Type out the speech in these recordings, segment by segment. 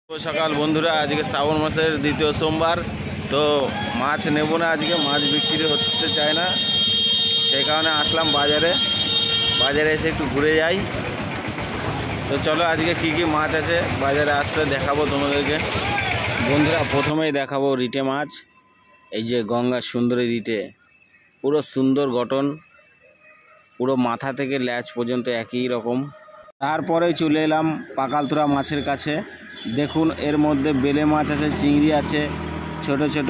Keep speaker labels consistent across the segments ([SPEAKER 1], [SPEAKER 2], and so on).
[SPEAKER 1] সকাল বন্ধুরা, আজকে শ্রাবণ মাসের দ্বিতীয় সোমবার। তো মাছ নেব না, আজকে মাছ বিক্রি হতে চায় না, সেই কারণে আসলাম বাজারে এসে একটু ঘুরে যাই। তো চলো আজকে কি কি মাছ আছে বাজারে আসতে দেখাবো তোমাদেরকে। বন্ধুরা, প্রথমেই দেখাবো রিটে মাছ। এই যে গঙ্গার সুন্দরী রিটে, পুরো সুন্দর গঠন, পুরো মাথা থেকে ল্যাজ পর্যন্ত একই রকম। তারপরে চলে এলাম পাকালতুরা মাছের কাছে। দেখুন, এর মধ্যে বেলে মাছ আছে, চিংড়ি আছে, ছোট ছোট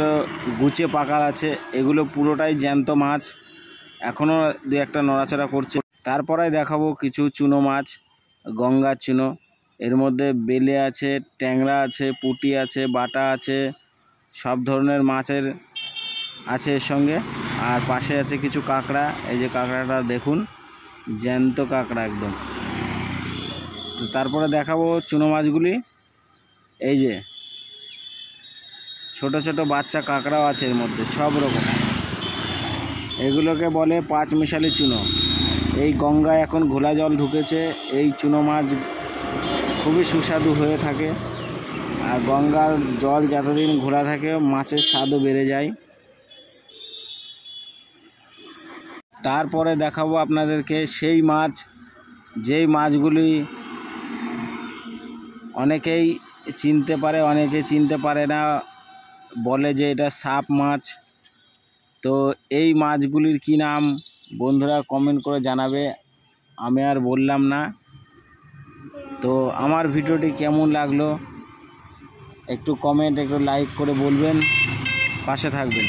[SPEAKER 1] গুচে পাকাল আছে। এগুলো পুরোটাই জ্যান্ত মাছ, এখনও দু একটা নড়াচড়া করছে। তারপরে দেখাবো কিছু চুনো মাছ, গঙ্গার চুনো। এর মধ্যে বেলে আছে, ট্যাংরা আছে, পুঁটি আছে, বাটা আছে, সব ধরনের মাছের আছে এর সঙ্গে। আর পাশে আছে কিছু কাঁকড়া। এই যে কাঁকড়াটা দেখুন, জ্যান্ত কাঁকড়া একদম। তো তারপরে দেখাবো চুনো মাছগুলি। এই যে ছোট ছোট বাচ্চা কাঁকড়াও আছে এর মধ্যে, সব রকম। এগুলোকে বলে পাঁচ মিশালি চুনো। এই গঙ্গায় এখন ঘোলা জল ঢুকেছে, এই চুনো মাছ খুবই সুস্বাদু হয়ে থাকে। আর গঙ্গার জল যতদিন ঘোলা থাকে মাছের স্বাদও বেড়ে যায়। তারপরে দেখাবো আপনাদেরকে সেই মাছ, যেই মাছগুলি অনেকেই চিনতে পারে, অনেকে চিনতে পারে না, বলে যে এটা সাপ মাছ। তো এই মাছগুলির কি নাম বন্ধুরা কমেন্ট করে জানাবে, আমি আর বললাম না। তো আমার ভিডিওটি কেমন লাগলো একটু কমেন্ট, একটু লাইক করে বলবেন, পাশে থাকবেন।